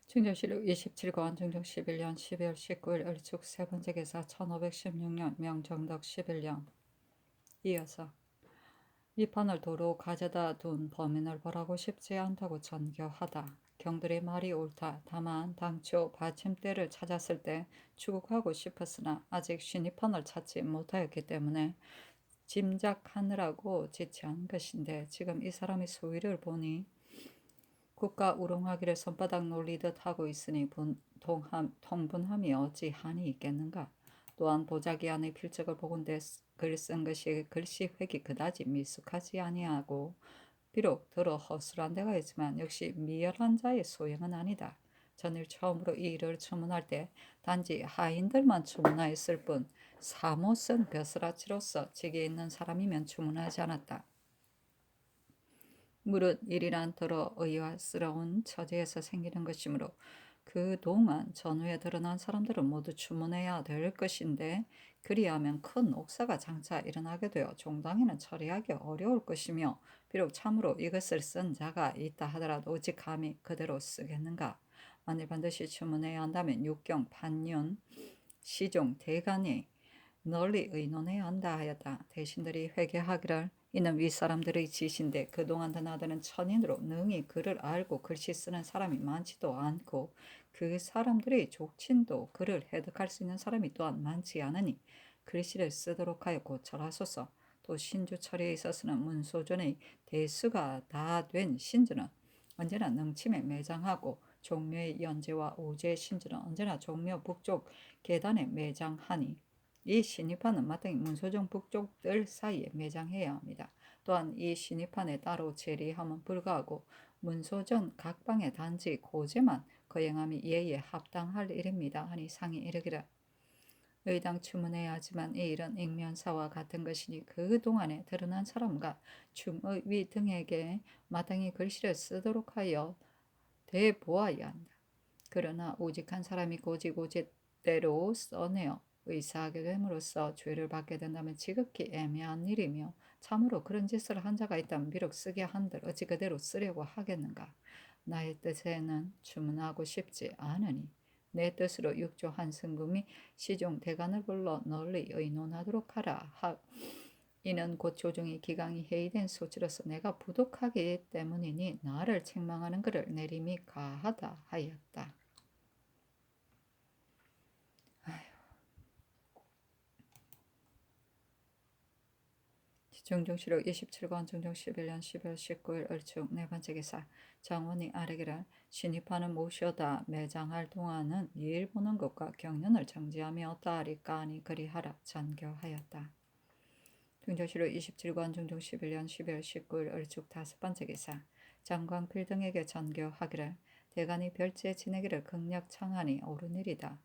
충정시력 27권 중종 11년 12월 19일 을축 세 번째 계사 1516년 명정덕 11년. 이어서 이 판을 도로 가져다 둔 범인을 벌하고 싶지 않다고 전교하다. 경들의 말이 옳다. 다만 당초 받침대를 찾았을 때 추국하고 싶었으나 아직 신입판을 찾지 못하였기 때문에 짐작하느라고 지체한 것인데, 지금 이 사람의 소위를 보니 국가 우롱하기를 손바닥 놀리듯 하고 있으니 통분함이 어찌 한이 있겠는가. 또한 보자기 안의 필적을 보건대 글 쓴 것이 글씨 획이 그다지 미숙하지 아니하고, 비록 들어 허술한 데가 있지만 역시 미열한 자의 소형은 아니다. 전일 처음으로 이 일을 주문할 때 단지 하인들만 주문하였을 뿐 사못은 벼슬아치로서 직에 있는 사람이면 주문하지 않았다. 무릇 일이란 더러 의아스러운 처지에서 생기는 것이므로 그동안 전후에 드러난 사람들은 모두 주문해야 될 것인데, 그리하면 큰 옥사가 장차 일어나게 되어 종당에는 처리하기 어려울 것이며, 비록 참으로 이것을 쓴 자가 있다 하더라도 오직 감히 그대로 쓰겠는가. 만일 반드시 주문해야 한다면 육경, 판윤, 시종, 대간이 널리 의논해야 한다 하였다. 대신들이 회개하기를 이는 윗사람들의 지시인데, 그동안 더 나드는 천인으로 능히 글을 알고 글씨 쓰는 사람이 많지도 않고, 그 사람들의 족친도 글을 해독할 수 있는 사람이 또한 많지 않으니 글씨를 쓰도록 하여 고철하소서. 또 신주 처리에 있어서는 문소전의 대수가 다 된 신주는 언제나 능침에 매장하고, 종묘의 연제와 오제의 신주는 언제나 종묘 북쪽 계단에 매장하니, 이 신입판은 마땅히 문소정 북쪽들 사이에 매장해야 합니다. 또한 이 신입판에 따로 제리함은 불가하고 문소전 각방의 단지 고제만 거행함이 예의에 합당할 일입니다 하니, 상이 이르기를 의당 추문해야 하지만 이 일은 익면사와 같은 것이니 그동안에 드러난 사람과 중의위 등에게 마땅히 글씨를 쓰도록 하여 대보아야 한다. 그러나 오직한 사람이 고지고지대로 써내어 의사하게 됨으로써 죄를 받게 된다면 지극히 애매한 일이며, 참으로 그런 짓을 한 자가 있다면 비록 쓰게 한들 어찌 그대로 쓰려고 하겠는가. 나의 뜻에는 주문하고 싶지 않으니 내 뜻으로 육조 한승금이 시종 대간을 불러 널리 의논하도록 하라. 이는 곧 조정의 기강이 해이된 소치로서 내가 부독하기 때문이니 나를 책망하는 그를 내림이 가하다 하였다. 중종실록 27권 중종 11년 12월 19일 을축 네 번째 기사. 장원이 아래기를 신입하는 모셔다 매장할 동안은 일 보는 것과 경륜을 정지하며 어떠하리까 하니 그리하라 전교하였다. 중종실록 27권 중종 11년 12월 19일 을축 다섯 번째 기사. 장광필 등에게 전교하기를 대간이 별지에 지내기를 극력 청하니 옳은 일이다.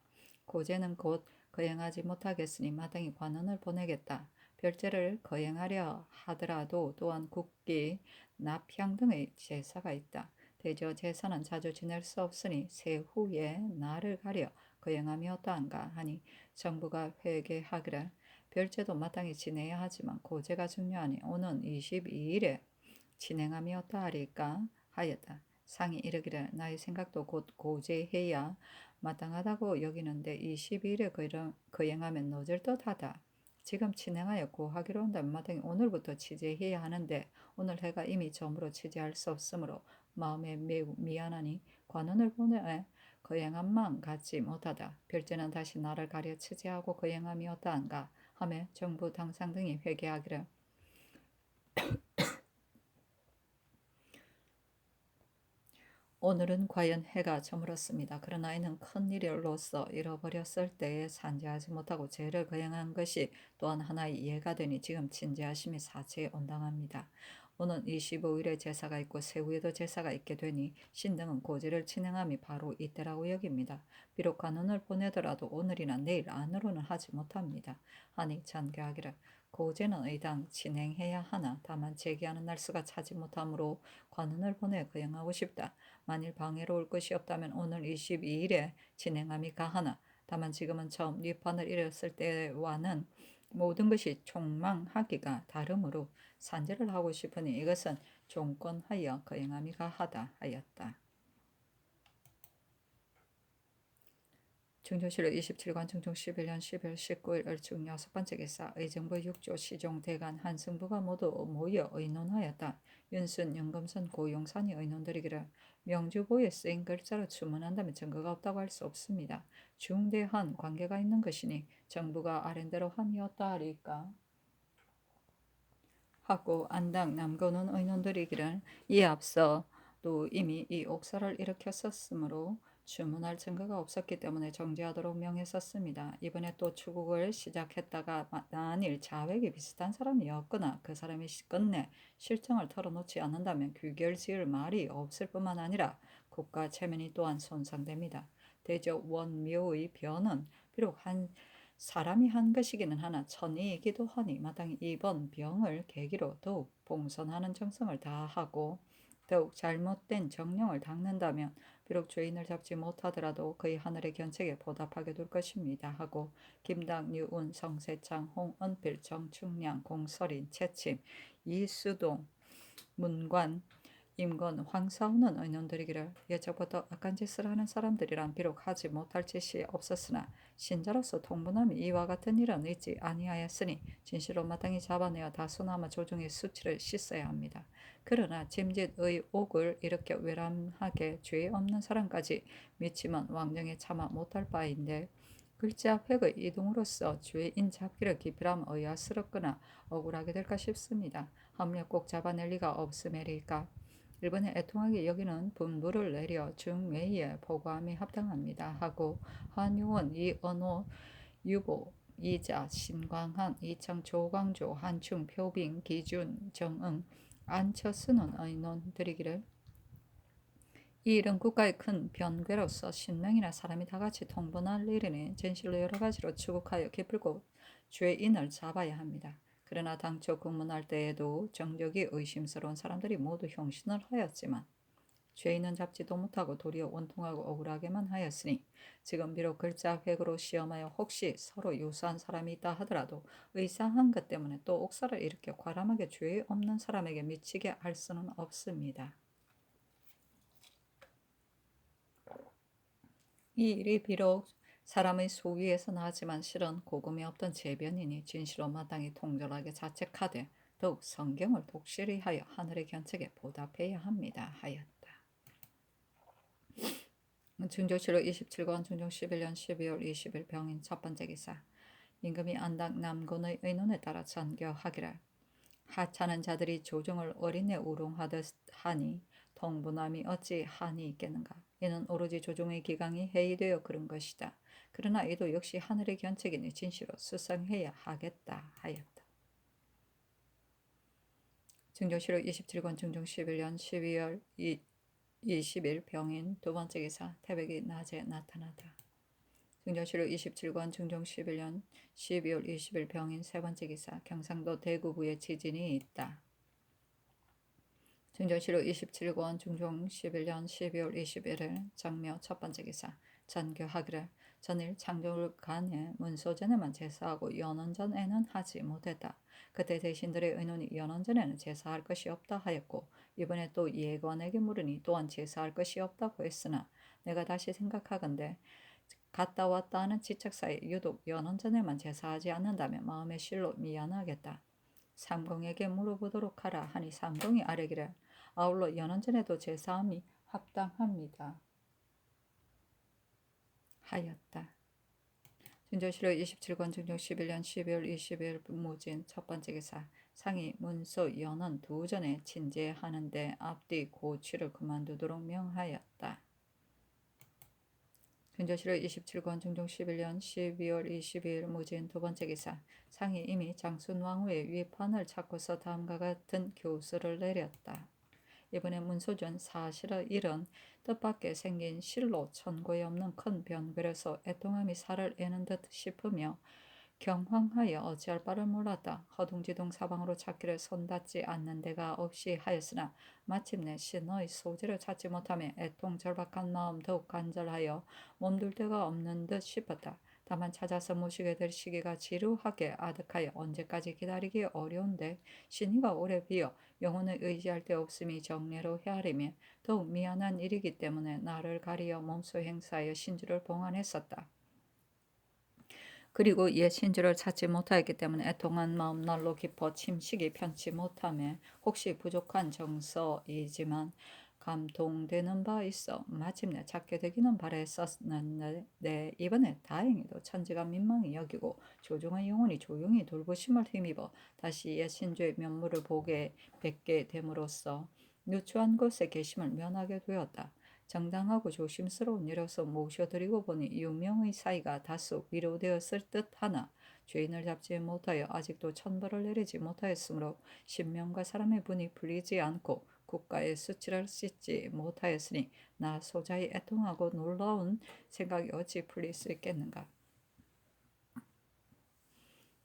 고제는 곧 거행하지 못하겠으니 마땅히 관원을 보내겠다. 별제를 거행하려 하더라도 또한 국기, 납향 등의 제사가 있다. 대저 제사는 자주 지낼 수 없으니 세후에 날을 가려 거행함이 어떠한가 하니, 정부가 회개하기를 별제도 마땅히 지내야 하지만 고제가 중요하니 오는 22일에 진행함이 어떠하리까 하였다. 상이 이르기를 나의 생각도 곧 고제해야 마땅하다고 여기는데 22일에 거행하면 늦을 듯하다. 지금 진행하여 고하기로 한다면 마땅히 오늘부터 취재해야 하는데 오늘 해가 이미 저물어 취재할 수 없으므로 마음에 매우 미안하니 관원을 보내 거행함만 갖지 못하다. 별제는 다시 나를 가려 취재하고 거행함이 어떠한가 하며 정부 당상 등이 회개하기를 오늘은 과연 해가 저물었습니다. 그러나 이는 큰일로서 잃어버렸을 때에 산재하지 못하고 죄를 거행한 것이 또한 하나의 예가 되니 지금 진지하심이 사체에 온당합니다. 오는 25일에 제사가 있고 세후에도 제사가 있게 되니 신등은 고제를 진행함이 바로 이때라고 여깁니다. 비록 관원을 보내더라도 오늘이나 내일 안으로는 하지 못합니다. 하니 전교하기를 고제는 의당 진행해야 하나 다만 제기하는 날수가 차지 못하므로 관원을 보내 거행하고 싶다. 만일 방해로 올 것이 없다면 오늘 22일에 진행함이 가하나 다만 지금은 처음 뉘판을 잃었을 때와는 모든 것이 총망하기가 다르므로 산제를 하고 싶으니 이것은 종권하여 거행함이 가하다 하였다. 중조실로 27관 중종 11년 12월 19일 을중 6번째 기사 의정부 6조 시종 대간 한승부가 모두 모여 의논하였다. 윤순, 윤금선, 고용산이 의논드리기를 명주보에 쓰인 글자로 주문한다면 증거가 없다고 할 수 없습니다. 중대한 관계가 있는 것이니 정부가 아랜대로 함이었다 하리까 하고 안당 남고는 의논드리기를 이에 앞서 또 이미 이 옥사를 일으켰었으므로 주문할 증거가 없었기 때문에 정지하도록 명했었습니다. 이번에 또 추국을 시작했다가 만일 자획이 비슷한 사람이었거나 그 사람이 끝내 실정을 털어놓지 않는다면 귀결지을 말이 없을 뿐만 아니라 국가 체면이 또한 손상됩니다. 대저 원묘의 변은 비록 한 사람이 한 것이기는 하나 천이이기도 하니 마땅히 이번 병을 계기로 더욱 봉선하는 정성을 다하고 더욱 잘못된 정령을 닦는다면 비록 죄인을 잡지 못하더라도 그의 하늘의 견책에 보답하게 될 것입니다 하고 김당, 유운, 성세창, 홍은필, 정충량, 공설인, 채침, 이수동, 문관, 임건, 황사우는 의논드리기를 예적부터 악한 짓을 하는 사람들이란 비록 하지 못할 짓이 없었으나 신자로서 통분함이 이와 같은 일은 있지 아니하였으니 진실로 마땅히 잡아내어 다소나마 조중의 수치를 씻어야 합니다. 그러나 짐짓의 옥을 이렇게 외람하게 죄 없는 사람까지 미치면 왕정에 참아 못할 바인데 글자 획의 이동으로서 죄인 잡기를 기필하면 의아스럽거나 억울하게 될까 싶습니다. 하물며 꼭 잡아낼 리가 없음이리까 일본의 애통하게 여기는 분부를 내려 중외에 보고함이 합당합니다 하고 한유원, 이언호, 유보, 이자, 신광한, 이창, 조광조, 한충, 표빙, 기준, 정응, 안철수는 의논드리기를 이 일은 국가의 큰 변괴로서 신명이나 사람이 다같이 통분할 일이니 진실로 여러 가지로 추국하여 기필고 죄인을 잡아야 합니다. 그러나 당초 국문할 때에도 정적이 의심스러운 사람들이 모두 형신을 하였지만 죄인은 잡지도 못하고 도리어 원통하고 억울하게만 하였으니 지금 비록 글자 획으로 시험하여 혹시 서로 유사한 사람이 있다 하더라도 의상한 것 때문에 또 옥사를 이렇게 과람하게 죄 없는 사람에게 미치게 할 수는 없습니다. 이 일이 비록 사람의 소위에서 나지만 실은 고금이 없던 재변이니 진실로 마땅히 통절하게 자책하되 더욱 성경을 독실히 하여 하늘의 견책에 보답해야 합니다 하였다. 중조실로 27권 중종 11년 12월 20일 병인 첫 번째 기사 임금이 안당 남곤의 의논에 따라 전교하기를 하찮은 자들이 조정을 어린애 우롱하듯 하니 통분함이 어찌 한이 있겠는가. 이는 오로지 조정의 기강이 해이되어 그런 것이다. 그러나 이도 역시 하늘의 견책이니 진실로 수상해야 하겠다 하였다. 중조실록 27권 중종 11년 12월 20일 병인 두 번째 기사 태백이 낮에 나타나다. 중조실록 27권 중종 11년 12월 20일 병인 세 번째 기사 경상도 대구부에 지진이 있다. 중조실록 27권 중종 11년 12월 21일 정묘 첫 번째 기사 전교하기를 전일 창조간에 문소전에만 제사하고 연원전에는 하지 못했다. 그때 대신들의 의논이 연원전에는 제사할 것이 없다 하였고 이번에 또 예관에게 물으니 또한 제사할 것이 없다고 했으나 내가 다시 생각하건대 갔다 왔다 하는 지책사에 유독 연원전에만 제사하지 않는다면 마음의 실로 미안하겠다. 삼공에게 물어보도록 하라 하니 삼공이 아뢰기를 아울러 연원전에도 제사함이 합당합니다 하였다. 중조실록 27권 중종 11년 12월 20일 무진 첫 번째 기사 상이 문소 연원 두 전에 친제하는데 앞뒤 고취를 그만두도록 명하였다. 중조실록 27권 중종 11년 12월 22일 무진 두 번째 기사 상이 이미 장순왕후의 위판을 찾고서 다음과 같은 교수를 내렸다. 이번에 문소전 사실의 일은 뜻밖의 생긴 실로 천고에 없는 큰 변별에서 애통함이 살을 애는 듯 싶으며 경황하여 어찌할 바를 몰랐다. 허둥지둥 사방으로 찾기를 손닿지 않는 데가 없이 하였으나 마침내 신의 소재를 찾지 못하며 애통 절박한 마음 더욱 간절하여 몸둘 데가 없는 듯 싶었다. 다만 찾아서 모시게 될 시기가 지루하게 아득하여 언제까지 기다리기 어려운데 신이가 오래 비어 영혼을 의지할 데 없음이 정례로 헤아리며 더욱 미안한 일이기 때문에 나를 가리어 몸소 행사하여 신주를 봉안했었다. 그리고 옛 신주를 찾지 못하였기 때문에 애통한 마음 날로 깊어 침식이 편치 못하며 혹시 부족한 정서이지만 감동되는 바 있어 마침내 찾게 되기는 바랬었는데 이번에 다행히도 천지가 민망히 여기고 조종의 영혼이 조용히 돌보심을 힘입어 다시 옛 신주의 면모를 뵙게 됨으로써 누추한 곳에 계심을 면하게 되었다. 정당하고 조심스러운 일로서 모셔드리고 보니 유명의 사이가 다소 위로되었을 듯하나 죄인을 잡지 못하여 아직도 천벌을 내리지 못하였으므로 신명과 사람의 분이 풀리지 않고 국가의 수치를 씻지 못하였으니 나 소자의 애통하고 놀라운 생각이 어찌 풀릴 수 있겠는가.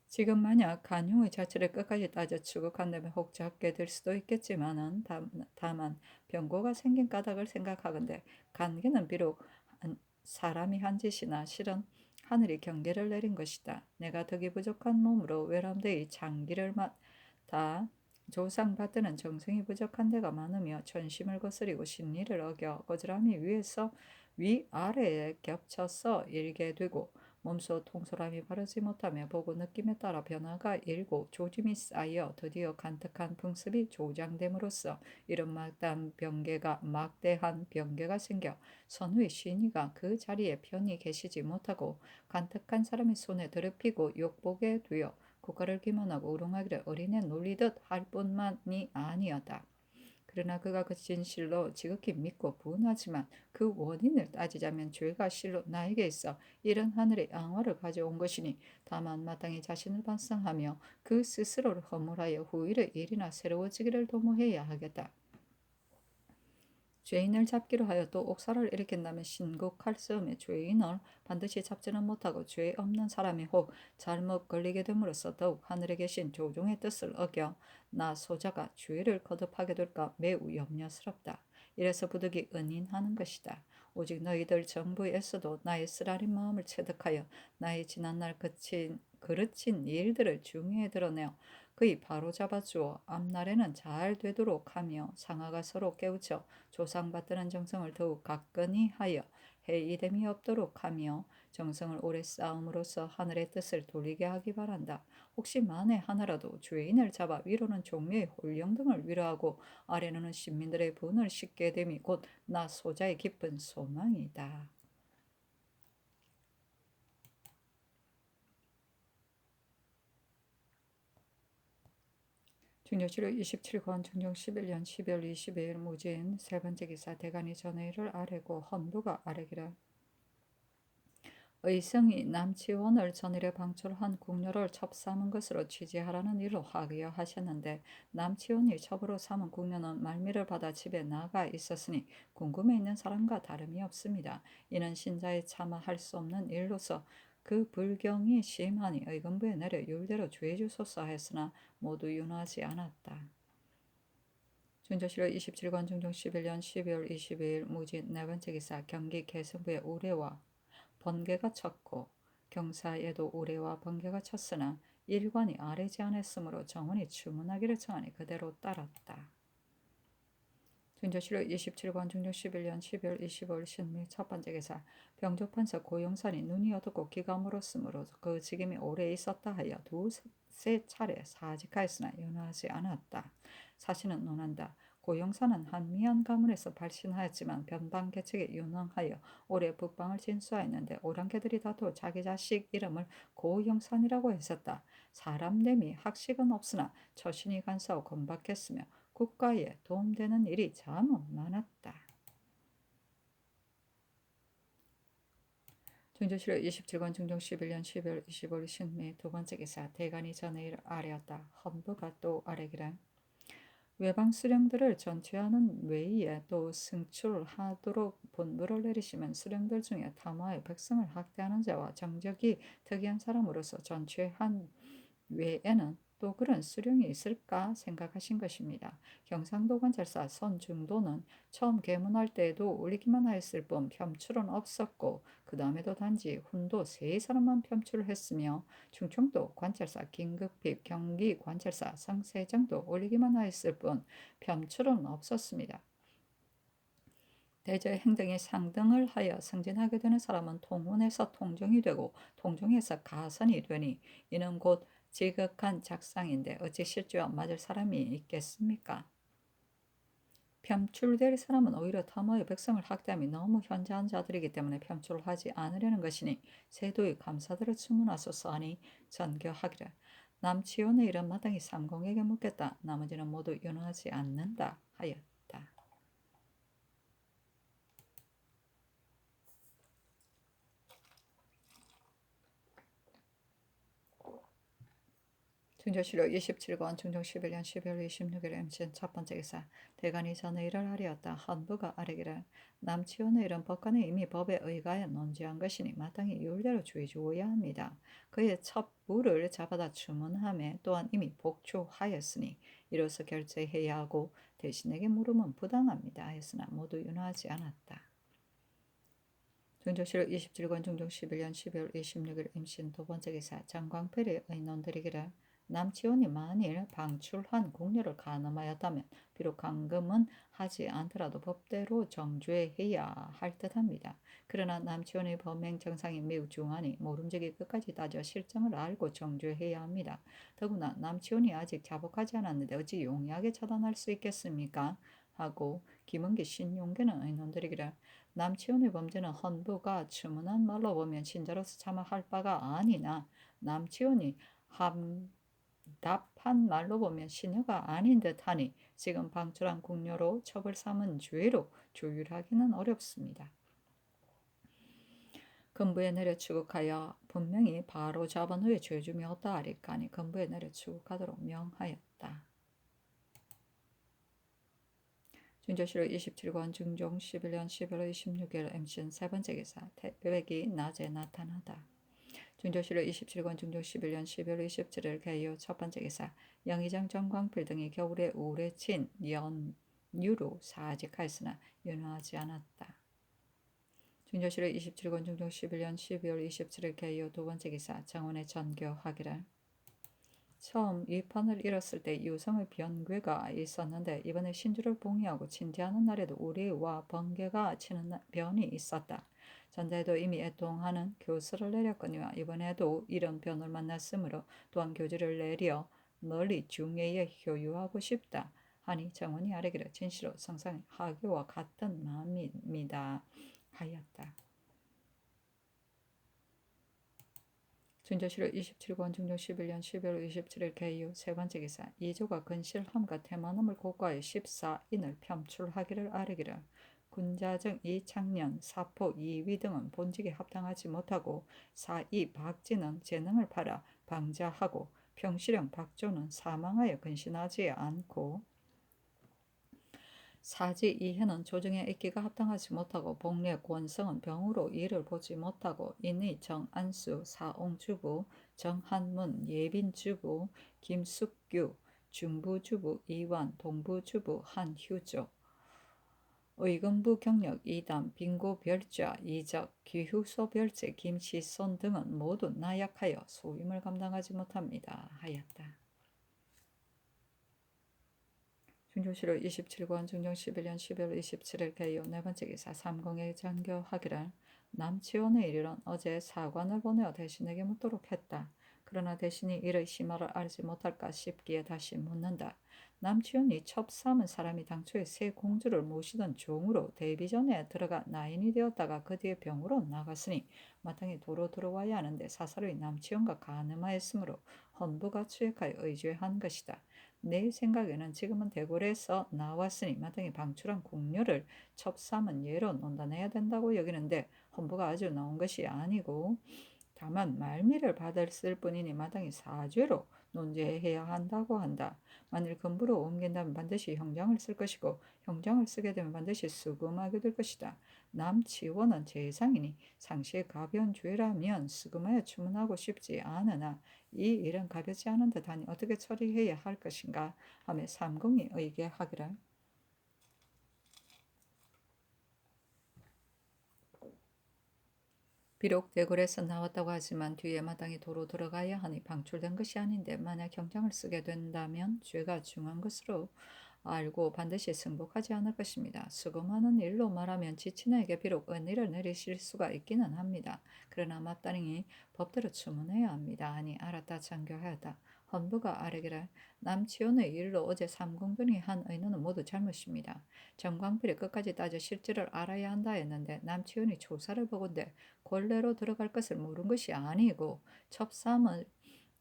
지금 만약 간용의 자체를 끝까지 따져 추국한다면 혹 잡게 될 수도 있겠지만은 다만 병고가 생긴 까닭을 생각하건대 간계는 비록 사람이 한 짓이나 실은 하늘이 경계를 내린 것이다. 내가 덕이 부족한 몸으로 외람되이 장기를 다 조상받드는 정성이 부족한 데가 많으며 전심을 거스리고 신리를 어겨 거지람이 위에서 위아래에 겹쳐서 일게 되고 몸소 통솔함이 바르지 못하며 보고 느낌에 따라 변화가 일고 조짐이 쌓여 드디어 간특한 풍습이 조장됨으로써 이런 막대한 병계가 생겨 선후의 신이가 그 자리에 편히 계시지 못하고 간특한 사람의 손에 더럽히고 욕보게 되어 국가를 기만하고 우롱하기를 어린애 놀리듯 할 뿐만이 아니었다. 그러나 그가 그 진실로 지극히 믿고 분하지만 그 원인을 따지자면 죄가 실로 나에게 있어 이런 하늘의 양화를 가져온 것이니 다만 마땅히 자신을 반성하며 그 스스로를 허물하여 후일의 일이나 새로워지기를 도모해야 하겠다. 죄인을 잡기로 하여 또 옥사를 일으킨다면 신국할 즈음에 죄인을 반드시 잡지는 못하고 죄 없는 사람이 혹 잘못 걸리게 됨으로써 더욱 하늘에 계신 조종의 뜻을 어겨 나 소자가 죄를 거듭하게 될까 매우 염려스럽다. 이래서 부득이 은인하는 것이다. 오직 너희들 정부에서도 나의 쓰라린 마음을 체득하여 나의 지난날 그르친 일들을 중요히 드러내어 그의 바로잡아 주어 앞날에는 잘 되도록 하며 상하가 서로 깨우쳐 조상받드는 정성을 더욱 가끈히 하여 해이됨이 없도록 하며 정성을 오래 쌓음으로써 하늘의 뜻을 돌리게 하기 바란다. 혹시 만에 하나라도 죄인을 잡아 위로는 종묘의 홀령 등을 위로하고 아래로는 신민들의 분을 씻게 됨이 곧 나 소자의 깊은 소망이다. 중조치료 27권 중종 11년 12월 22일 무진 세 번째 기사 대간이 전의를 아래고 헌부가 아래기를 의성이 남치원을 전일에 방출한 궁녀를 첩삼은 것으로 취지하라는 일로 하교하셨는데 남치원이 첩으로 삼은 궁녀는 말미를 받아 집에 나가 있었으니 궁금해 있는 사람과 다름이 없습니다. 이는 신자의 차마 할 수 없는 일로서 그 불경이 심하니 의금부에 내려 율대로 죄주소서 했으나 모두 윤하지 않았다. 준조실로 27관 중종 11년 12월 22일 무진 네 번째 기사 경기 개성부의 우레와 번개가 쳤고 경사에도 우레와 번개가 쳤으나 일관이 아래지 않았으므로 정원이 주문하기를 청하니 그대로 따랐다. 준조실록 27관 중종 11년 12월 25일 신미 첫 번째 기사 병조판서 고용산이 눈이 어둡고 기가 멀었으므로 그 직임이 오래 있었다 하여 두세 차례 사직하였으나 연하지 않았다. 사신은 논한다. 고용사는 한미한 가문에서 발신하였지만 변방 계책에 유능하여 오래 북방을 진수하였는데 오랑캐들이 다투어 자기 자식 이름을 고용산이라고 했었다. 사람 됨이 학식은 없으나 처신이 간사하고 건박했으며 국가에 도움되는 일이 참 많았다. 중조실록 27권 중종 11년 12월 25일 신미 두 번째 기사 대간이 전의 아래였다. 헌부가 또 아래기를 외방 수령들을 전취하는 외에 또 승출하도록 본부를 내리시면 수령들 중에 탐하여 백성을 학대하는 자와 정적이 특이한 사람으로서 전취한 외에는 또 그런 수령이 있을까 생각하신 것입니다. 경상도 관찰사 선중도는 처음 개문할 때에도 올리기만 하였을 뿐 편출은 없었고 그 다음에도 단지 훈도 세 사람만 편출을 했으며 충청도 관찰사 김급핍 경기 관찰사 성세정도 올리기만 하였을 뿐 편출은 없었습니다. 대저의 행동이 상등을 하여 승진하게 되는 사람은 통운에서 통정이 되고 통정에서 가선이 되니 이는 곧 지극한 작상인데 어찌 실제와 맞을 사람이 있겠습니까? 편출될 사람은 오히려 터모의 백성을 학대함이 너무 현저한 자들이기 때문에 편출을 하지 않으려는 것이니 세도의 감사들을 주문하소서 하니 전교하기를 남치온의 이런 마땅히 삼공에게 묻겠다. 나머지는 모두 윤호하지 않는다 하였다. 중조실록 27권 중종 11년 12월 26일 임신 첫 번째 기사 대간이 전의 일을 하리었다. 헌부가 아뢰기를 남치원의 일은 법관이 이미 법에 의가해 논지한 것이니 마땅히 율대로 주의 주어야 합니다. 그의 첩부를 잡아다 주문함에 또한 이미 복초하였으니 이로써 결제해야 하고 대신에게 물으면 부당합니다 하였으나 모두 윤호하지 않았다. 중조실록 27권 중종 11년 12월 26일 임신 두 번째 기사 장광필의 의논드리기를 남치원이 만일 방출한 국료를 가늠하였다면 비록 감금은 하지 않더라도 법대로 정죄해야 할 듯합니다. 그러나 남치원의 범행 정상이 매우 중하니 모름지기 끝까지 따져 실정을 알고 정죄해야 합니다. 더구나 남치원이 아직 자복하지 않았는데 어찌 용이하게 처단할 수 있겠습니까? 하고 김은기 신용계는 의논드리기를 남치원의 범죄는 헌부가 주문한 말로 보면 신자로서 차마 할 바가 아니나 남치원이 답한 말로 보면 신여가 아닌 듯하니 지금 방출한 국료로 첩을 삼은 죄로 조율하기는 어렵습니다. 근부에 내려 추국하여 분명히 바로 잡은 후에 죄줌이 어떠하리까니 근부에 내려 추국하도록 명하였다. 중조실록 27권 중종 11년 11월 26일 MC는 세 번째 기사 태백이 낮에 나타나다. 중조실록 27권 중종 11년 12월 27일 개요 첫 번째 기사 영의정 정광필 등이 겨울에 우울에 친 연유로 사직하였으나 윤호하지 않았다. 중조실록 27권 중종 11년 12월 27일 개요 두 번째 기사 정원의 전교하기를 처음 위판을 잃었을 때 유성의 변괴가 있었는데 이번에 신주를 봉의하고 친지하는 날에도 우리와 번개가 치는 변이 있었다. 전자에도 이미 애통하는 교수를 내렸거니와 이번에도 이런 변을 만났으므로 또한 교주를 내려 멀리 중예에 효유하고 싶다 하니 정원이 아뢰기를 진실로 성상의 하교와 같은 마음입니다 하였다. 중조실록 27권 중종 11년 12월 27일 개유 세 번째 기사 이조가 근실함과 태만함을 고가해 14인을 편출하기를 아뢰기를 군자정 이창년, 사포 이위 등은 본직에 합당하지 못하고 사이 박진은 재능을 팔아 방자하고 평시령 박조는 사망하여 근신하지 않고 사지 이해는 조정에 있기가 합당하지 못하고 복례 권성은 병으로 일을 보지 못하고 인의 정안수 사옹주부 정한문 예빈주부 김숙규 중부주부 이완 동부주부 한휴조 의금부 경력 이담 빙고 별자 이적 기후소 별제 김시손 등은 모두 나약하여 소임을 감당하지 못합니다 하였다. 중조실록 27권 중종 11년 12월 27일 개요 네 번째 기사 삼공의 장교하기를 남치원의 일일은 어제 사관을 보내어 대신에게 묻도록 했다. 그러나 대신이 이의 심화를 알지 못할까 싶기에 다시 묻는다. 남치원이 첩삼은 사람이 당초에 새 공주를 모시던 종으로 데뷔전에 들어가 나인이 되었다가 그 뒤에 병으로 나갔으니 마땅히 도로 들어와야 하는데 사사로이 남치원과 가늠하였으므로 헌부가 추액하여 의죄한 것이다. 내 생각에는 지금은 대궐에서 나왔으니 마땅히 방출한 궁녀를 첩삼은 예로 논단해야 된다고 여기는데 헌부가 아주 나온 것이 아니고 다만 말미를 받았을 뿐이니 마땅히 사죄로 논제해야 한다고 한다. 만일 금부로 옮긴다면 반드시 형장을 쓸 것이고 형장을 쓰게 되면 반드시 수금하게 될 것이다. 남치원은 재상이니 상시의 가벼운 죄라면 수금하여 추문하고 싶지 않으나 이 일은 가볍지 않은 듯하니 어떻게 처리해야 할 것인가 하며 삼공이 의계하기를 비록 대궐에서 나왔다고 하지만 뒤에 마땅히 도로 들어가야 하니 방출된 것이 아닌데 만약 형장을 쓰게 된다면 죄가 중한 것으로 알고 반드시 승복하지 않을 것입니다. 수고하는 일로 말하면 지친 이에게 비록 은혜를 내리실 수가 있기는 합니다. 그러나 마땅히 법대로 주문해야 합니다. 아니 알았다 장교하였다. 헌부가 아뢰기를 남치원의 일로 어제 삼공변이 한 의논은 모두 잘못입니다. 정광필이 끝까지 따져 실질을 알아야 한다 했는데 남치원이 조사를 보건대 권례로 들어갈 것을 모른 것이 아니고 첩삼의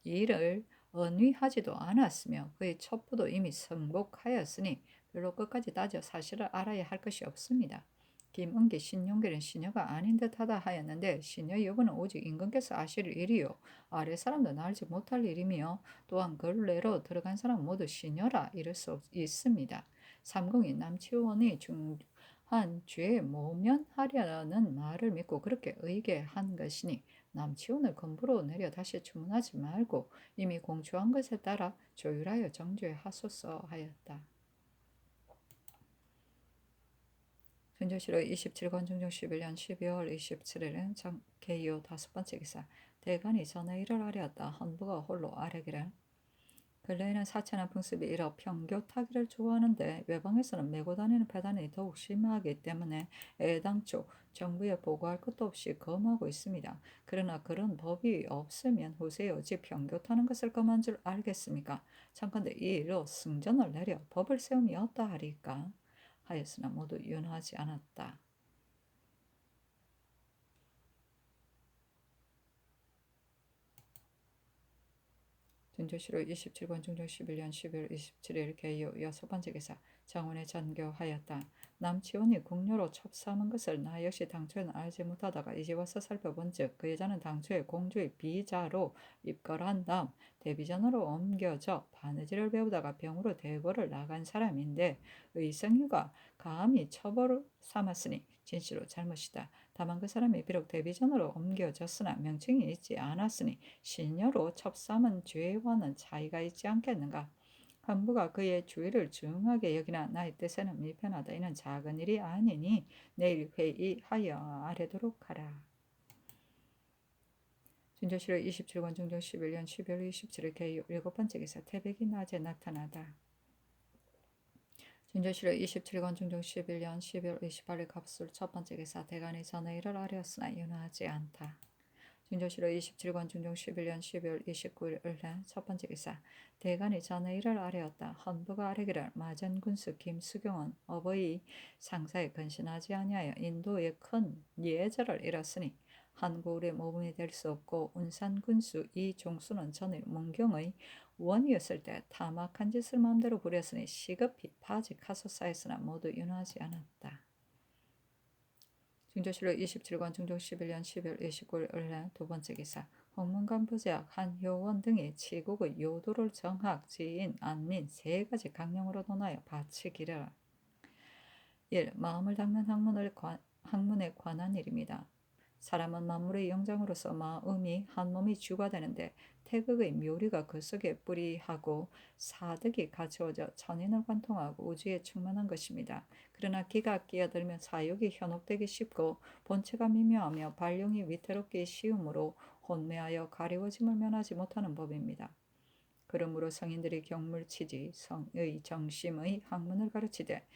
일을 언위하지도 않았으며 그의 첩부도 이미 승복하였으니 별로 끝까지 따져 사실을 알아야 할 것이 없습니다. 김은기, 신용길은 시녀가 아닌 듯하다 하였는데 시녀 여부는 오직 임금께서 아실 일이요 아래 사람도 알지 못할 일이며 또한 근래로 들어간 사람 모두 시녀라 이를 수 있습니다. 삼공이 남치원이 중한 죄에 모면하려는 말을 믿고 그렇게 의계한 것이니 남치원을 건부로 내려 다시 주문하지 말고 이미 공초한 것에 따라 조율하여 정죄하소서 하였다. 준조실록 27권 중종 11년 12월 27일은 개요 5번째 기사 대간이 전에 일을 아뢰었다. 헌부가 홀로 아뢰기를 근래에는 사천한 풍습이 일어 평교타기를 좋아하는데 외방에서는 메고 다니는 배단이 더욱 심하기 때문에 애당초 정부에 보고할 것도 없이 검하고 있습니다. 그러나 그런 법이 없으면 후세에 어찌 평교타는 것을 검한 줄 알겠습니까? 참건대 이 일로 승전을 내려 법을 세움이 없다 하리까 하였으나 모두 윤하지 않았다. 준조실록 27권 중종 11년 12월 27일 개요 6번째 기사 장원에 전교하였다. 남치원이 궁녀로 첩삼은 것을 나 역시 당초에는 알지 못하다가 이제 와서 살펴본 즉 그 여자는 당초에 공주의 비자로 입걸한 다음 대비전으로 옮겨져 바느질을 배우다가 병으로 대궐을 나간 사람인데 의성유가 감히 처벌을 삼았으니 진실로 잘못이다. 다만 그 사람이 비록 대비전으로 옮겨졌으나 명칭이 있지 않았으니 시녀로 첩삼은 죄와는 차이가 있지 않겠는가? 한부가 그의 주의를 중하게 여기나 나의 뜻에는 미편하다. 이는 작은 일이 아니니 내일 회의하여 아뢰도록 하라. 준조실록 27권 중종 11년 12월 27일 개요 7번째 기사 태백이 낮에 나타나다. 준조실록 27권 중종 11년 12월 28일 갑술 첫 번째 기사 대간이 전의 일을 아뢰었으나 윤하지 않다. 준조실록 27권 중종 11년 12월 29일 을날 첫 번째 기사 대간이 전의 일을 아뢰었다. 헌부가 아뢰기를 마전군수 김수경은 어버이 상사에 근신하지 아니하여 인도에 큰 예절을 잃었으니 한고울의 모범이 될 수 없고 운산군수 이종수는 전일 문경의 원이었을 때 타막한 짓을 마음대로 부렸으니 시급히 파직하소서 했으나 모두 윤하지 않았다. 중조실록 27권 중종 11년 12월 29일 을날 두 번째 기사 홍문관 부제학 한효원 등이 치국의 요도를 정학, 지인, 안민 세 가지 강령으로 논하여 바치기를 1. 마음을 닦는 학문에 관한 일입니다. 사람은 만물의 영장으로서 마음이 한 몸이 주가 되는데 태극의 묘리가 그 속에 뿌리하고 사득이 갖추어져 천인을 관통하고 우주에 충만한 것입니다. 그러나 기가 끼어들면 사욕이 현혹되기 쉽고 본체가 미묘하며 발령이 위태롭기 쉬우므로 혼매하여 가리워짐을 면하지 못하는 법입니다. 그러므로 성인들이 경물치지 성의 정심의 학문을 가르치되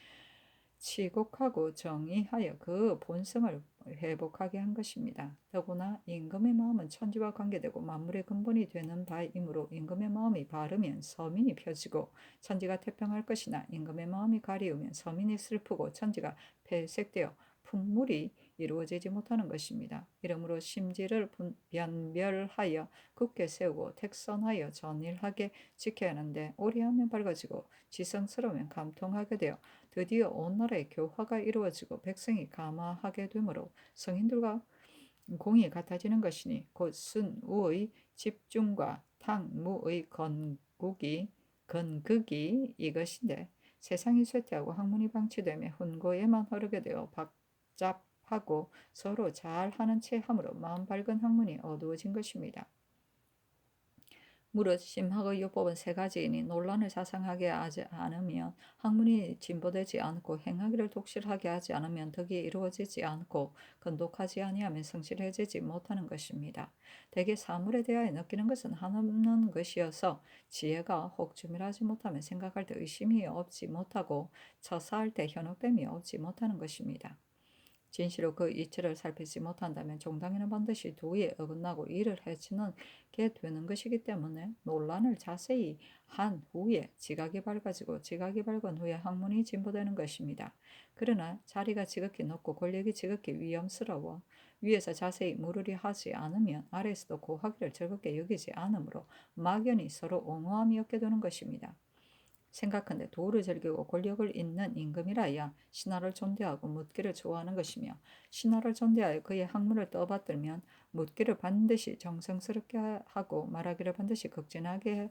치곡하고 정의하여 그 본성을 회복하게 한 것입니다. 더구나 임금의 마음은 천지와 관계되고 만물의 근본이 되는 바이므로 임금의 마음이 바르면 서민이 펴지고 천지가 태평할 것이나 임금의 마음이 가리우면 서민이 슬프고 천지가 폐색되어 풍물이 이루어지지 못하는 것입니다. 이러므로 심지를 변별하여 굳게 세우고 택선하여 전일하게 지켜야 하는데 오래하면 밝아지고 지성스러우면 감통하게 되어 드디어 온 나라의 교화가 이루어지고 백성이 감화하게 되므로 성인들과 공이 같아지는 것이니 곧 순우의 집중과 탕무의 건극이 이것인데 세상이 쇠퇴하고 학문이 방치되며 훈고에만 흐르게 되어 복잡하고 서로 잘하는 채 함으로 마음 밝은 학문이 어두워진 것입니다. 무릇 심학의 요법은 세 가지이니 논란을 자상하게 하지 않으면 학문이 진보되지 않고 행하기를 독실하게 하지 않으면 덕이 이루어지지 않고 건독하지 아니하면 성실해지지 못하는 것입니다. 대개 사물에 대하여 느끼는 것은 한없는 것이어서 지혜가 혹 주밀하지 못하면 생각할 때 의심이 없지 못하고 처사할 때 현혹됨이 없지 못하는 것입니다. 진시로 그 이치를 살피지 못한다면 종당에는 반드시 도에 어긋나고 이를 해치는 게 되는 것이기 때문에 논란을 자세히 한 후에 지각이 밝아지고 지각이 밝은 후에 학문이 진보되는 것입니다. 그러나 자리가 지극히 높고 권력이 지극히 위험스러워 위에서 자세히 물으리 하지 않으면 아래에서도 고하기를 즐겁게 여기지 않으므로 막연히 서로 옹호함이 없게 되는 것입니다. 생각한데 도를 즐기고 권력을 잇는 임금이라야 신하를 존대하고 묻기를 좋아하는 것이며 신하를 존대하여 그의 학문을 떠받들면 묻기를 반드시 정성스럽게 하고 말하기를 반드시 극진하게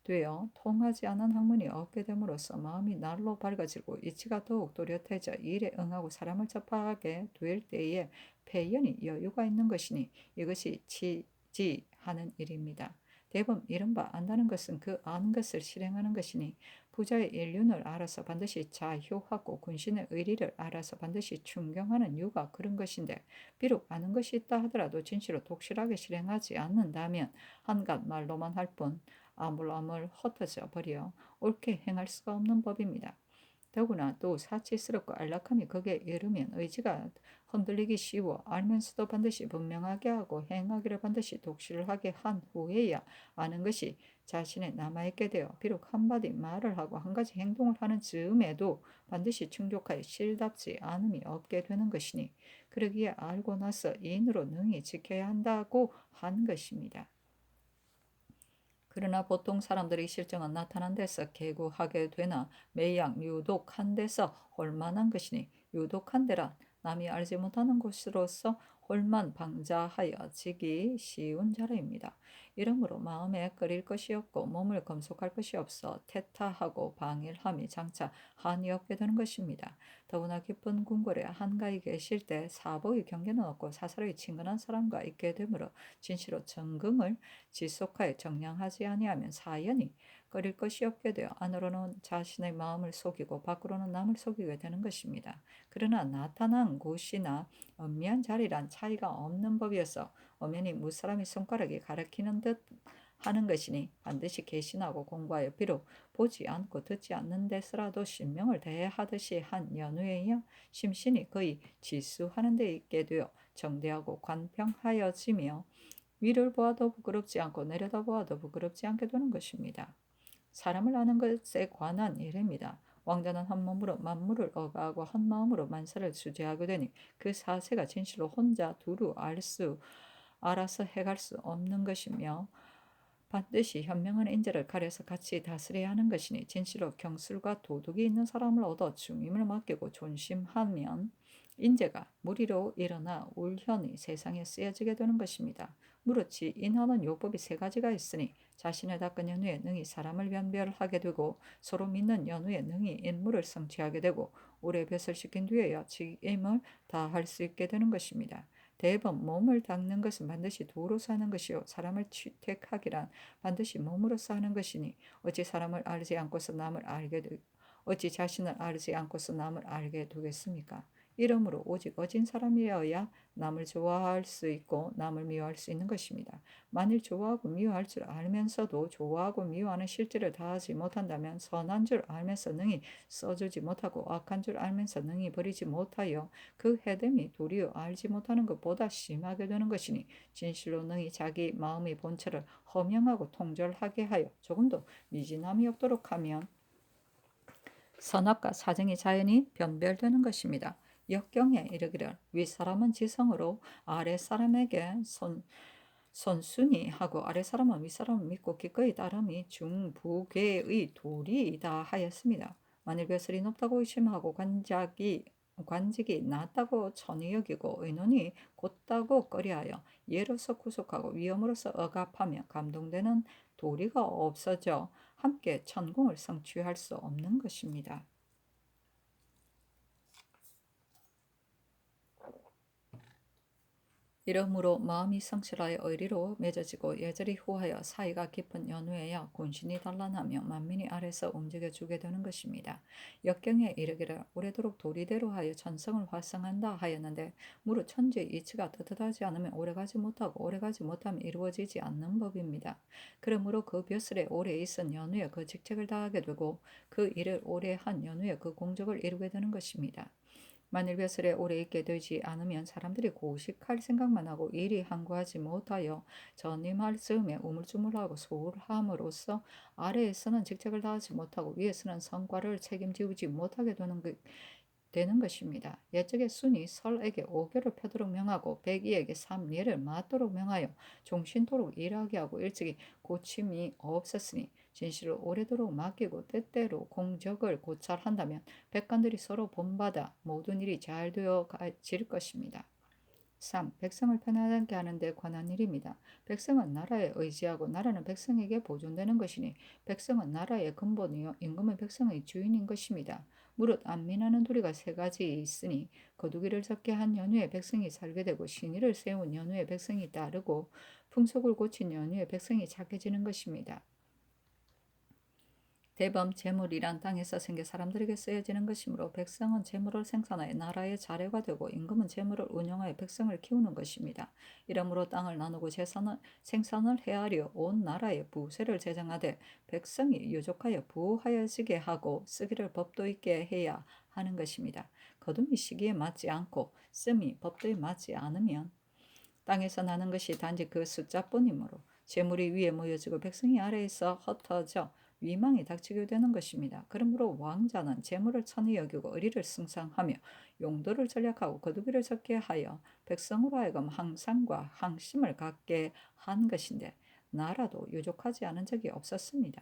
되어 통하지 않은 학문이 없게 됨으로써 마음이 날로 밝아지고 이치가 더욱 또렷해져 일에 응하고 사람을 접하게 될 때에 패연히 여유가 있는 것이니 이것이 지지하는 일입니다. 대범 이른바 안다는 것은 그 아는 것을 실행하는 것이니 부자의 일륜을 알아서 반드시 자효하고 군신의 의리를 알아서 반드시 충경하는 이유가 그런 것인데 비록 아는 것이 있다 하더라도 진실로 독실하게 실행하지 않는다면 한갓 말로만 할 뿐 아물아물 흩어져 버려 옳게 행할 수가 없는 법입니다. 더구나 또 사치스럽고 안락함이 거기에 이르면 의지가 흔들리기 쉬워 알면서도 반드시 분명하게 하고 행하기를 반드시 독실하게 한 후에야 아는 것이 자신에 남아있게 되어 비록 한마디 말을 하고 한 가지 행동을 하는 즈음에도 반드시 충족하여 실답지 않음이 없게 되는 것이니 그러기에 알고 나서 인으로 능히 지켜야 한다고 한 것입니다. 그러나 보통 사람들이 실정은 나타난 데서 계구하게 되나 매양 유독한 데서 홀만한 것이니 유독한 데란 남이 알지 못하는 곳으로서 홀만 방자하여지기 쉬운 자리입니다. 이러므로 마음에 끓일 것이 없고 몸을 검속할 것이 없어 태타하고 방일함이 장차 한이 없게 되는 것입니다. 더구나 깊은 궁궐에 한가히 계실 때 사보의 경계는 없고 사사로이 친근한 사람과 있게 되므로 진시로 정금을 지속하여 정량하지 아니하면 사연이 끓일 것이 없게 되어 안으로는 자신의 마음을 속이고 밖으로는 남을 속이게 되는 것입니다. 그러나 나타난 곳이나 엄미한 자리란 차이가 없는 법이어서 엄연히 무사람이 손가락이 가리키는 듯 하는 것이니 반드시 개신하고 공부하여 비록 보지 않고 듣지 않는 데서라도 신명을 대하듯이 한 연후에야 심신이 거의 지수하는 데 있게 되어 정대하고 관평하여지며 위를 보아도 부끄럽지 않고 내려다보아도 부끄럽지 않게 되는 것입니다. 사람을 아는 것에 관한 일입니다. 왕자는 한 몸으로 만물을 억하고 한 마음으로 만사를 주재하게 되니 그 사세가 진실로 혼자 두루 알아서 해갈 수 없는 것이며 반드시 현명한 인재를 가려서 같이 다스려야 하는 것이니 진실로 경술과 도덕이 있는 사람을 얻어 중임을 맡기고 존심하면 인재가 무리로 일어나 울현이 세상에 쓰여지게 되는 것입니다. 무릇이 인하는 요법이 세 가지가 있으니 자신을 닦은 연후에 능히 사람을 변별하게 되고 서로 믿는 연후에 능히 인물을 성취하게 되고 오래 벼슬 시킨 뒤에야 직임을 다할 수 있게 되는 것입니다. 대범 몸을 닦는 것은 반드시 도로서 하는 것이요 사람을 취택하기란 반드시 몸으로써 하는 것이니 어찌 사람을 알지 않고서 남을 알게 어찌 자신을 알지 않고서 남을 알게 되겠습니까? 이러므로 오직 어진 사람이어야 남을 좋아할 수 있고 남을 미워할 수 있는 것입니다. 만일 좋아하고 미워할 줄 알면서도 좋아하고 미워하는 실질을 다하지 못한다면 선한 줄 알면서 능히 써주지 못하고 악한 줄 알면서 능히 버리지 못하여 그 해됨이 도리어 알지 못하는 것보다 심하게 되는 것이니 진실로 능히 자기 마음의 본체를 허명하고 통절하게 하여 조금도 미진함이 없도록 하면 선악과 사정이 자연히 변별되는 것입니다. 역경에 이르기를 윗사람은 지성으로 아랫사람에게 선순위 하고 아랫사람은 윗사람을 믿고 기꺼이 따름이 중부계의 도리이다 하였습니다. 만일 벼슬이 높다고 의심하고 관직이 낮다고 천히 여기고 의논이 곧다고 꺼려하여 예로서 구속하고 위험으로서 억압하며 감동되는 도리가 없어져 함께 천공을 성취할 수 없는 것입니다. 이러므로 마음이 성실하여 의리로 맺어지고 예절이 후하여 사이가 깊은 연후에야 군신이 단란하며 만민이 아래서 움직여주게 되는 것입니다. 역경에 이르기를 오래도록 도리대로 하여 천성을 활성한다 하였는데 무릇 천지의 이치가 떳떳하지 않으면 오래가지 못하고 오래가지 못하면 이루어지지 않는 법입니다. 그러므로 그 벼슬에 오래 있은 연후에 그 직책을 다하게 되고 그 일을 오래 한 연후에 그 공적을 이루게 되는 것입니다. 만일 벼슬에 오래 있게 되지 않으면 사람들이 고식할 생각만 하고 일이 항구하지 못하여 전임할 즈음에 우물쭈물하고 소홀함으로써 아래에서는 직책을 다하지 못하고 위에서는 성과를 책임지지 못하게 되는 것입니다. 옛적의 순이 설에게 오교를 펴도록 명하고 백이에게 삼예를 맞도록 명하여 종신토록 일하게 하고 일찍이 고침이 없었으니 진실을 오래도록 맡기고 때때로 공적을 고찰한다면 백관들이 서로 본받아 모든 일이 잘 되어질 것입니다. 3. 백성을 편안하게 하는 데 관한 일입니다. 백성은 나라에 의지하고 나라는 백성에게 보존되는 것이니 백성은 나라의 근본이요 임금은 백성의 주인인 것입니다. 무릇 안민하는 도리가 세 가지 있으니 거두기를 적게 한 연후에 백성이 살게 되고 신의를 세운 연후에 백성이 따르고 풍속을 고친 연후에 백성이 착해지는 것입니다. 대범 재물이란 땅에서 생겨 사람들에게 쓰여지는 것이므로 백성은 재물을 생산하여 나라의 자례가 되고 임금은 재물을 운영하여 백성을 키우는 것입니다. 이러므로 땅을 나누고 생산을 헤아려 온 나라에 부세를 제정하되 백성이 유족하여 부하여지게 하고 쓰기를 법도 있게 해야 하는 것입니다. 거둠이 시기에 맞지 않고 씀이 법도에 맞지 않으면 땅에서 나는 것이 단지 그 숫자뿐이므로 재물이 위에 모여지고 백성이 아래에서 흩어져 위망이 닥치게 되는 것입니다. 그러므로 왕자는 재물을 천히 여기고 의리를 승상하며 용도를 전략하고 거두기를 적게 하여 백성으로 하여금 항상과 항심을 갖게 한 것인데 나라도 유족하지 않은 적이 없었습니다.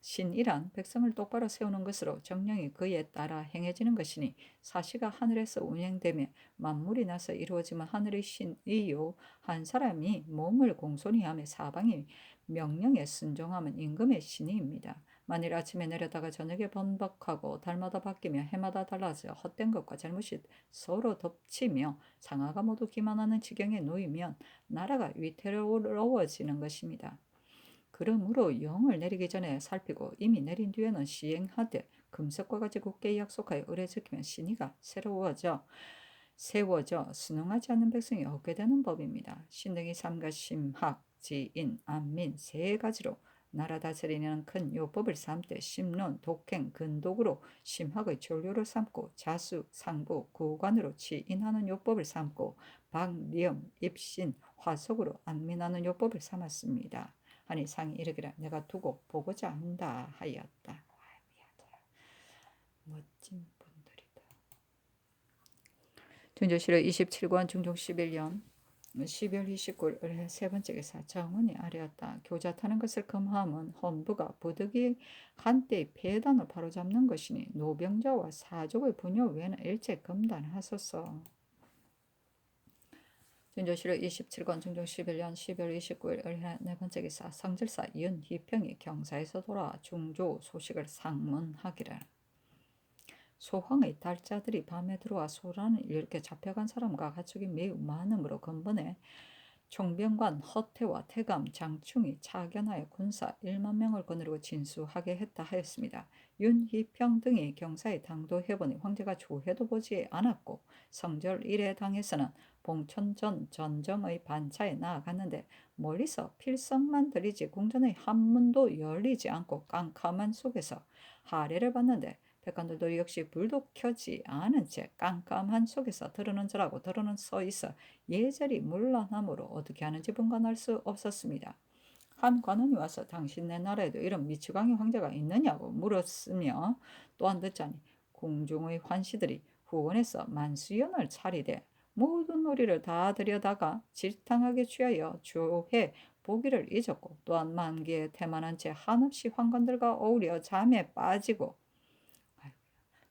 신이란 백성을 똑바로 세우는 것으로 정령이 그에 따라 행해지는 것이니 사시가 하늘에서 운행되며 만물이 나서 이루어지면 하늘의 신이요 한 사람이 몸을 공손히 하며 사방이 명령에 순종하면 임금의 신이입니다. 만일 아침에 내려다가 저녁에 번복하고 달마다 바뀌며 해마다 달라져 헛된 것과 잘못이 서로 덮치며 상하가 모두 기만하는 지경에 놓이면 나라가 위태로워지는 것입니다. 그러므로 영을 내리기 전에 살피고 이미 내린 뒤에는 시행하되 금석과 같이 굳게 약속하여 의례 지키면 신의가 세워져 순응하지 않는 백성이 얻게 되는 법입니다. 신등이 삼가 심학, 지인, 안민 세 가지로 나라 다스리는 큰 요법을 삼되 심론, 독행, 근독으로 심학의 전료를 삼고 자수, 상부, 구관으로 지인하는 요법을 삼고 박리엄, 입신, 화속으로 안민하는 요법을 삼았습니다. 하니 상이 이르기를 내가 두고 보고자 한다 하였다. 멋진 분들이다. 준조실록 27권 중종 11년 12월 29일 세 번째 기사 정원이 아뢰었다. 교자 타는 것을 금하면 헌부가 부득이 한때의 폐단을 바로잡는 것이니 노병자와 사족의 분요 외에는 일체 금단하소서. 준조실록 27권 중종 11년 12월 29일 을해 네 번째 기사 성질사 윤희평이 경사에서 돌아와 중조 소식을 상문하기를 소황의 달자들이 밤에 들어와 소란을 일으켜 잡혀간 사람과 가축이 매우 많으므로 근본에 총병관 허태와 태감, 장충이 차견하여 군사 1만 명을 거느리고 진수하게 했다 하였습니다. 윤희평 등이 경사에 당도해보니 황제가 조회도 보지 않았고 성절 1회 당에서는 봉천전 전정의 반차에 나아갔는데 멀리서 필성만 들리지 궁전의 한문도 열리지 않고 깜깜한 속에서 하례를 받는데 백관들도 역시 불도 켜지 않은 채 깜깜한 속에서 들으는 자라고 들으는 서 있어 예절이 문란하므로 어떻게 하는지 분간할 수 없었습니다. 한 관원이 와서 당신네 나라에도 이런 미치광이 황제가 있느냐고 물었으며 또한 듣자니 궁중의 환시들이 후원해서 만수연을 차리되 모든 놀이를 다 들여다가 질탕하게 취하여 조회 보기를 잊었고 또한 만기에 태만한 채 한없이 환관들과 어울려 잠에 빠지고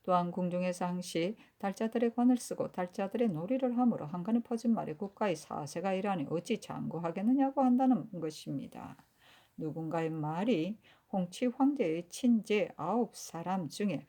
또한 궁중에서 항시 달자들의 관을 쓰고 달자들의 놀이를 함으로 한간에 퍼진 말이 국가의 사세가 이러하니 어찌 장구하겠느냐고 한다는 것입니다. 누군가의 말이 홍치 황제의 친제 9사람 중에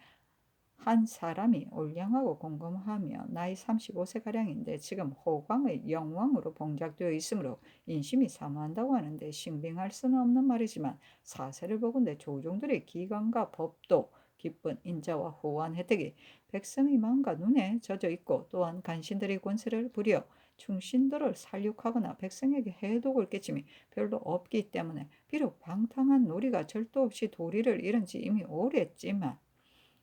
한 사람이 올량하고 공검하며 나이 35세가량인데 지금 호광의 영왕으로 봉작되어 있으므로 인심이 사모한다고 하는데 신빙할 수는 없는 말이지만 사세를 보건대 조종들의 기관과 법도 기쁜 인자와 후한 혜택이 백성의 마음과 눈에 젖어 있고 또한 간신들의 권세를 부려 충신들을 살육하거나 백성에게 해독을 끼침이 별로 없기 때문에 비록 방탕한 놀이가 절도 없이 도리를 잃은 지 이미 오래지만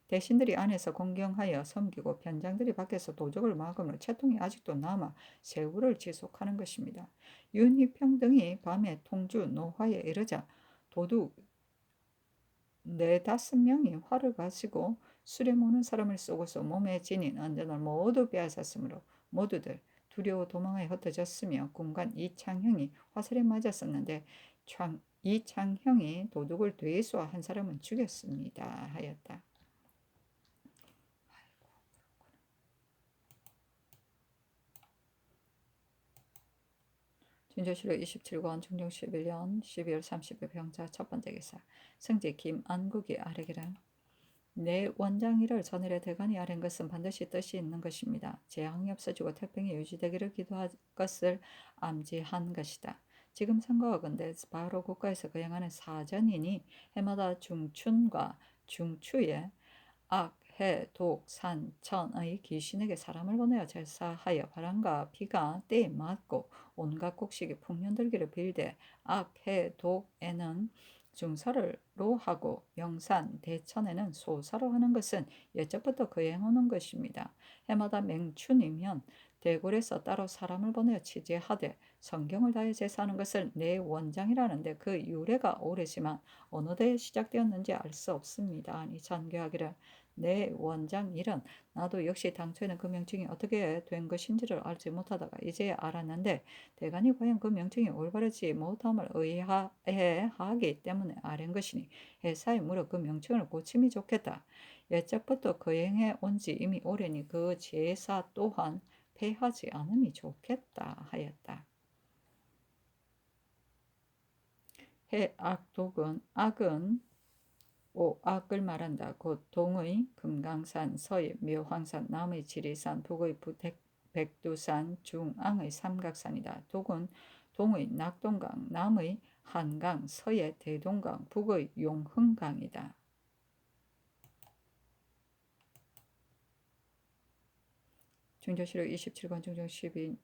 대신들이 안에서 공경하여 섬기고 변장들이 밖에서 도적을 막음으로 채통이 아직도 남아 세우를 지속하는 것입니다. 윤희평등이 밤에 통주 노화에 이르자 도둑 4~5명이 활을 가지고 수레 모는 사람을 쏘고서 몸에 지닌 안전을 모두 빼앗았으므로 모두들 두려워 도망하여 흩어졌으며 군관 이창형이 화살에 맞았었는데 이창형이 도둑을 되수와 한 사람은 죽였습니다 하였다. 진조실록 27권 중종 11년 12월 30일 병자 첫 번째 기사 승지 김안국이 아뢰기를 내 원장일을 전일에 대간이 아랜 것은 반드시 뜻이 있는 것입니다. 재앙이 없어지고 태평이 유지되기를 기도할 것을 암지한 것이다. 지금 선거하건대 바로 국가에서 거행하는 사전이니 해마다 중춘과 중추에 악, 해, 독, 산, 천의 귀신에게 사람을 보내어 제사하여 바람과 비가 때에 맞고 온갖 곡식이 풍년들기를 빌되 악, 해, 독에는 중사로 하고 영산, 대천에는 소사로 하는 것은 예적부터 거행하는 것입니다. 해마다 맹춘이면 대궐에서 따로 사람을 보내어 취재하되 성경을 다해 제사하는 것을 내 원장이라는데 그 유래가 오래지만 어느 때에 시작되었는지 알 수 없습니다. 아니 전교하기를 내 원장 일은 나도 역시 당초에는 그 명칭이 어떻게 된 것인지를 알지 못하다가 이제야 알았는데 대간이 과연 그 명칭이 올바르지 못함을 의아해하기 때문에 아랜 것이니 회사에 물어 그 명칭을 고침이 좋겠다. 옛적부터 거행해 온 지 이미 오래니 그 제사 또한 폐하지 않음이 좋겠다 하였다. 해악독은 악은 악을 말한다. 곧 동의 금강산, 서의 묘황산, 남의 지리산, 북의 백두산, 중앙의 삼각산이다. 독은 동의 낙동강, 남의 한강, 서의 대동강, 북의 용흥강이다. 중조실록 27권 중종 12